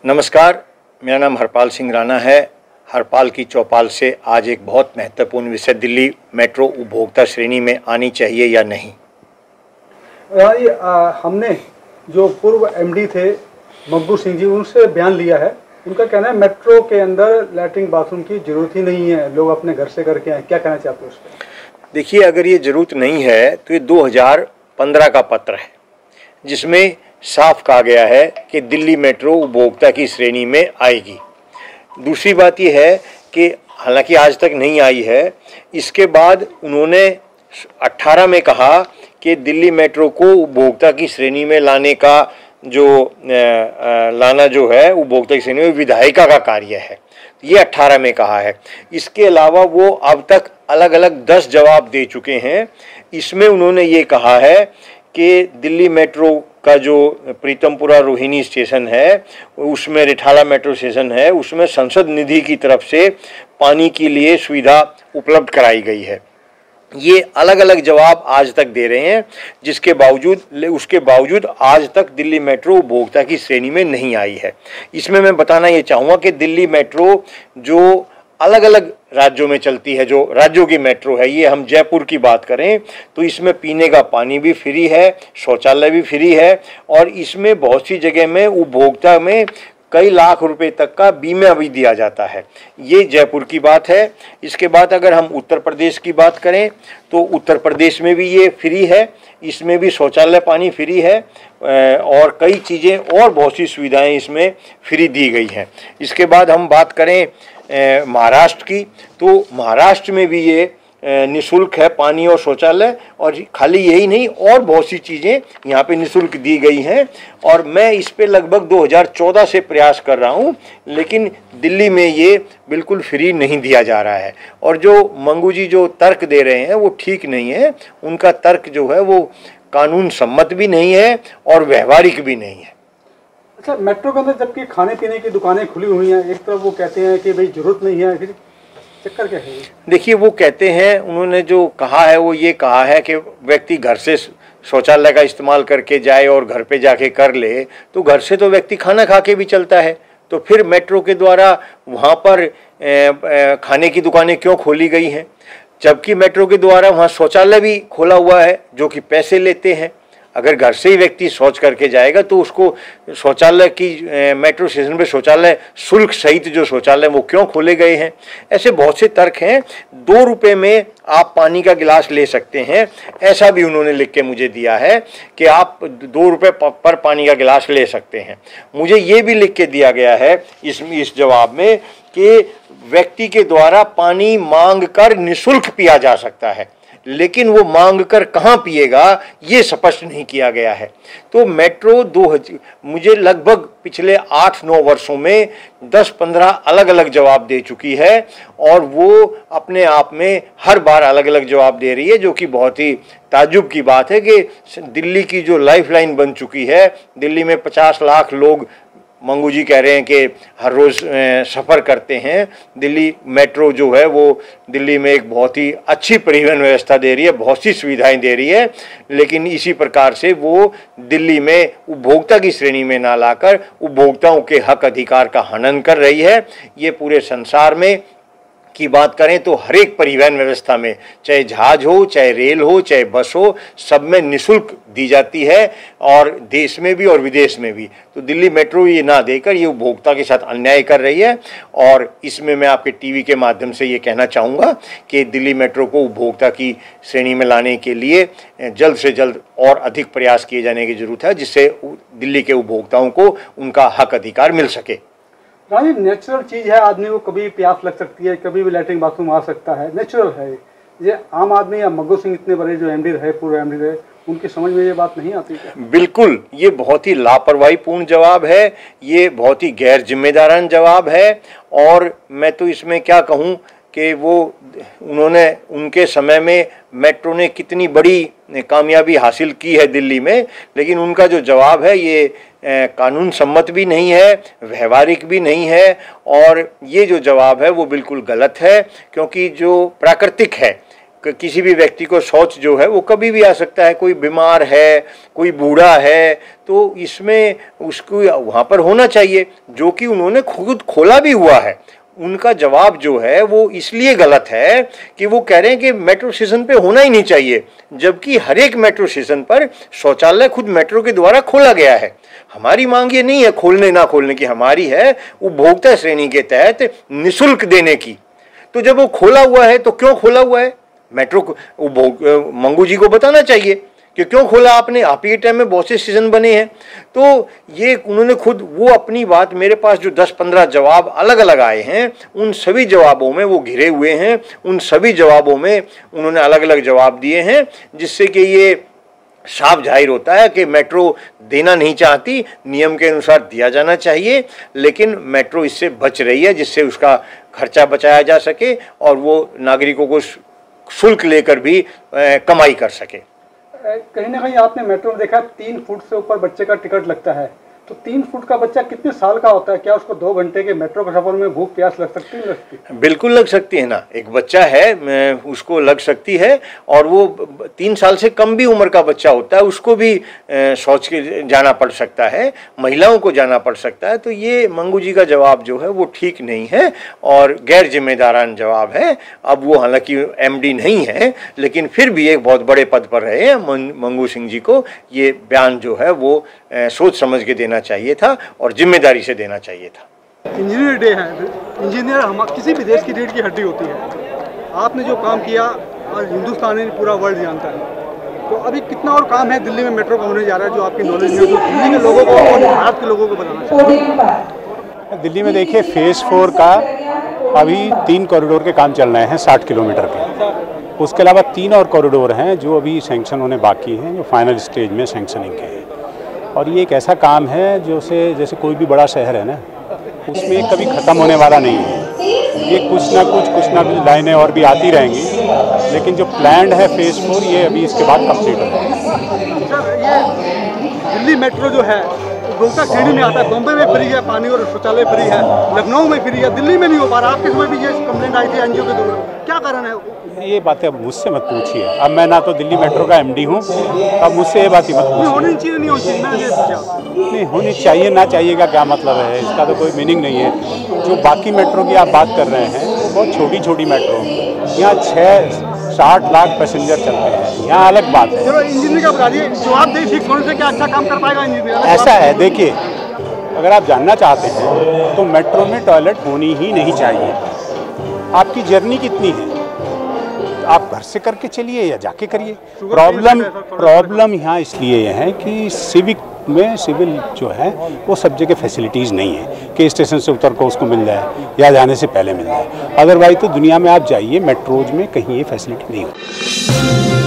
नमस्कार, मेरा नाम हरपाल सिंह राणा है। हरपाल की चौपाल से आज एक बहुत महत्वपूर्ण विषय, दिल्ली मेट्रो उपभोक्ता श्रेणी में आनी चाहिए या नहीं। हमने जो पूर्व एमडी थे मकबूल सिंह जी, उनसे बयान लिया है। उनका कहना है मेट्रो के अंदर लैट्रिन बाथरूम की जरूरत ही नहीं है, लोग अपने घर से करके आए। क्या कहना चाहते हो उस पर? देखिए, अगर ये जरूरत नहीं है तो ये 2015 का पत्र है जिसमें साफ कहा गया है कि दिल्ली मेट्रो उपभोक्ता की श्रेणी में आएगी। दूसरी बात यह है कि हालांकि आज तक नहीं आई है, इसके बाद उन्होंने 18 में कहा कि दिल्ली मेट्रो को उपभोक्ता की श्रेणी में लाने का लाना जो है उपभोक्ता की श्रेणी में विधायिका का कार्य है, ये 18 में कहा है। इसके अलावा वो अब तक अलग अलग 10 जवाब दे चुके हैं। इसमें उन्होंने ये कहा है कि दिल्ली मेट्रो का जो प्रीतमपुरा रोहिणी स्टेशन है, उसमें रिठाला मेट्रो स्टेशन है, उसमें संसद निधि की तरफ से पानी के लिए सुविधा उपलब्ध कराई गई है। ये अलग अलग जवाब आज तक दे रहे हैं, उसके बावजूद आज तक दिल्ली मेट्रो उपभोक्ता की श्रेणी में नहीं आई है। इसमें मैं बताना ये चाहूँगा कि दिल्ली मेट्रो जो अलग अलग राज्यों में चलती है, जो राज्यों की मेट्रो है, ये हम जयपुर की बात करें तो इसमें पीने का पानी भी फ्री है, शौचालय भी फ्री है, और इसमें बहुत सी जगह में उपभोक्ता में कई लाख रुपए तक का बीमा भी दिया जाता है। ये जयपुर की बात है। इसके बाद अगर हम उत्तर प्रदेश की बात करें तो उत्तर प्रदेश में भी ये फ्री है, इसमें भी शौचालय पानी फ्री है और कई चीज़ें और बहुत सी सुविधाएं इसमें फ्री दी गई हैं। इसके बाद हम बात करें महाराष्ट्र की, तो महाराष्ट्र में भी ये निःशुल्क है पानी और शौचालय, और खाली यही नहीं और बहुत सी चीज़ें यहाँ पे निःशुल्क दी गई हैं। और मैं इस पे लगभग 2014 से प्रयास कर रहा हूँ, लेकिन दिल्ली में ये बिल्कुल फ्री नहीं दिया जा रहा है। और जो मंगू जी जो तर्क दे रहे हैं वो ठीक नहीं है। उनका तर्क जो है वो कानून सम्मत भी नहीं है और व्यवहारिक भी नहीं है। अच्छा, मेट्रो के अंदर जबकि खाने पीने की दुकानें खुली हुई हैं, एक तरफ वो कहते हैं कि भाई जरूरत नहीं है, फिर चक्कर क्या है? देखिए, वो कहते हैं, उन्होंने जो कहा है वो ये कहा है कि व्यक्ति घर से शौचालय का इस्तेमाल करके जाए और घर पे जाके कर ले, तो घर से तो व्यक्ति खाना खा के भी चलता है, तो फिर मेट्रो के द्वारा वहाँ पर खाने की दुकानें क्यों खोली गई हैं? जबकि मेट्रो के द्वारा वहाँ शौचालय भी खोला हुआ है जो कि पैसे लेते हैं। अगर घर से ही व्यक्ति शौच करके जाएगा तो उसको शौचालय की मेट्रो स्टेशन पे शौचालय शुल्क सहित जो शौचालय वो क्यों खोले गए हैं? ऐसे बहुत से तर्क हैं। 2 रुपये में आप पानी का गिलास ले सकते हैं, ऐसा भी उन्होंने लिख के मुझे दिया है कि आप 2 रुपये पर पानी का गिलास ले सकते हैं। मुझे ये भी लिख के दिया गया है इस जवाब में कि व्यक्ति के द्वारा पानी मांग कर निःशुल्क पिया जा सकता है, लेकिन वो मांग कर कहाँ पिएगा ये स्पष्ट नहीं किया गया है। तो मेट्रो मुझे लगभग पिछले 8-9 वर्षों में 10-15 अलग अलग जवाब दे चुकी है, और वो अपने आप में हर बार अलग अलग जवाब दे रही है, जो कि बहुत ही ताज्जुब की बात है कि दिल्ली की जो लाइफलाइन बन चुकी है, दिल्ली में 50 लाख लोग मंगू जी कह रहे हैं कि हर रोज़ सफ़र करते हैं। दिल्ली मेट्रो जो है वो दिल्ली में एक बहुत ही अच्छी परिवहन व्यवस्था दे रही है, बहुत सी सुविधाएं दे रही है, लेकिन इसी प्रकार से वो दिल्ली में उपभोक्ता की श्रेणी में ना लाकर उपभोक्ताओं के हक अधिकार का हनन कर रही है। ये पूरे संसार में की बात करें तो हर एक परिवहन व्यवस्था में, चाहे जहाज हो, चाहे रेल हो, चाहे बस हो, सब में निःशुल्क दी जाती है, और देश में भी और विदेश में भी। तो दिल्ली मेट्रो ये ना देकर ये उपभोक्ता के साथ अन्याय कर रही है, और इसमें मैं आपके टीवी के माध्यम से ये कहना चाहूँगा कि दिल्ली मेट्रो को उपभोक्ता की श्रेणी में लाने के लिए जल्द से जल्द और अधिक प्रयास किए जाने की जरूरत है, जिससे दिल्ली के उपभोक्ताओं को उनका हक अधिकार मिल सके। राजीव, नेचुरल चीज़ है, आदमी को कभी प्यास लग सकती है, कभी भी लैट्रिन बाथरूम आ सकता है, नेचुरल है। ये आम आदमी या मगू सिंह इतने बड़े जो एमडी रहे, पूर्व एमडी रहे, उनकी समझ में ये बात नहीं आती क्या? बिल्कुल, ये बहुत ही लापरवाहीपूर्ण जवाब है, ये बहुत ही गैर जिम्मेदाराना जवाब है। और मैं तो इसमें क्या कहूँ कि उन्होंने उनके समय में मेट्रो ने कितनी बड़ी कामयाबी हासिल की है दिल्ली में, लेकिन उनका जो जवाब है ये कानून सम्मत भी नहीं है, व्यवहारिक भी नहीं है, और ये जो जवाब है वो बिल्कुल गलत है, क्योंकि जो प्राकृतिक है किसी भी व्यक्ति को शौच जो है वो कभी भी आ सकता है। कोई बीमार है, कोई बूढ़ा है, तो इसमें उसको वहाँ पर होना चाहिए, जो कि उन्होंने खुद खोला भी हुआ है। उनका जवाब जो है वो इसलिए गलत है कि वो कह रहे हैं कि मेट्रो स्टेशन पे होना ही नहीं चाहिए, जबकि हर एक मेट्रो स्टेशन पर शौचालय खुद मेट्रो के द्वारा खोला गया है। हमारी मांग ये नहीं है खोलने ना खोलने की, हमारी है उपभोक्ता श्रेणी के तहत निःशुल्क देने की। तो जब वो खोला हुआ है तो क्यों खोला हुआ है, मेट्रो मंगू जी को बताना चाहिए कि क्यों खोला आपने। आप ही के टाइम में बहुत से स्टेशन बने हैं। तो ये उन्होंने खुद वो अपनी बात, मेरे पास जो 10-15 जवाब अलग अलग आए हैं उन सभी जवाबों में वो घिरे हुए हैं, उन सभी जवाबों में उन्होंने अलग अलग जवाब दिए हैं, जिससे कि ये साफ जाहिर होता है कि मेट्रो देना नहीं चाहती, नियम के अनुसार दिया जाना चाहिए, लेकिन मेट्रो इससे बच रही है जिससे उसका खर्चा बचाया जा सके और वो नागरिकों को शुल्क लेकर भी कमाई कर सके। कहीं ना कहीं आपने मेट्रो में देखा 3 फुट से ऊपर बच्चे का टिकट लगता है, तो 3 फुट का बच्चा कितने साल का होता है? क्या उसको 2 घंटे के मेट्रो के सफर में भूख प्यास लग सकती है? बिल्कुल लग सकती है ना। एक बच्चा है उसको लग सकती है, और वो 3 साल से कम भी उम्र का बच्चा होता है उसको भी शौच के जाना पड़ सकता है, महिलाओं को जाना पड़ सकता है। तो ये मंगू जी का जवाब जो है वो ठीक नहीं है और गैर जिम्मेदारान जवाब है। अब वो हालांकि MD नहीं है, लेकिन फिर भी एक बहुत बड़े पद पर रहे हैं। मंगू सिंह जी को ये बयान जो है वो सोच समझ के देना चाहिए था और जिम्मेदारी से देना चाहिए था। इंजीनियर डे है, इंजीनियर हम किसी भी देश की रीढ़ की हड्डी होती है। आपने जो काम किया और हिंदुस्तान में पूरा वर्ल्ड जानता है, तो अभी कितना और काम है दिल्ली में मेट्रो का होने जा रहा है जो आपकी नॉलेज में, जो दिल्ली के लोगों को और भारत के लोगों को बताना चाहिए? दिल्ली में देखिए फेज़ 4 का अभी 3 कॉरिडोर के काम चल रहे हैं 60 किलोमीटर के। उसके अलावा 3 और कॉरिडोर हैं जो अभी सैंक्शन होने बाकी हैं, जो फाइनल स्टेज में सैंक्शनिंग के हैं। और ये एक ऐसा काम है जो से जैसे कोई भी बड़ा शहर है ना, उसमें कभी ख़त्म होने वाला नहीं है। ये कुछ ना कुछ लाइनें और भी आती रहेंगी, लेकिन जो प्लान्ड है फेज़ 4 ये अभी इसके बाद कंप्लीट हो जाएगा। सर, ये दिल्ली मेट्रो जो है उपभोक्ता श्रेणी में आता है। बॉम्बे में फ्री है पानी और शौचालय फ्री है, लखनऊ में फ्री है, दिल्ली में नहीं हो पा रहा। आपके समय भी ये कंप्लेंट आई थी NGO के द्वारा, क्या कारण है? ये बातें अब मुझसे मत पूछिए। अब मैं ना तो दिल्ली मेट्रो का MD हूँ, अब मुझसे ये बात ही मत पूछिए। होनी चाहिए नहीं होनी चाहिए, मैंने ये पूछा। नहीं होनी चाहिए ना चाहिए का क्या मतलब है, इसका तो कोई मीनिंग नहीं है। जो बाकी मेट्रो की आप बात कर रहे हैं वो बहुत छोटी छोटी मेट्रो, यहाँ 60 लाख पैसेंजर चलते हैं, यहाँ अलग बात है। चलो इंजीनियर का बता दिए, जवाबदेही ठीक होने से क्या अच्छा काम कर पाएगा इंजीनियर? ऐसा है, देखिए अगर आप जानना चाहते हैं तो मेट्रो में टॉयलेट होनी ही नहीं चाहिए। आपकी जर्नी कितनी है, आप घर से करके चलिए या जाके करिए। प्रॉब्लम यहाँ इसलिए है कि सिविल जो है वो सब जगह फैसिलिटीज़ नहीं है कि स्टेशन से उतर को उसको मिल जाए या जाने से पहले मिल जाए। अदरवाइज तो दुनिया में आप जाइए मेट्रोज में कहीं ये फैसिलिटी नहीं होती।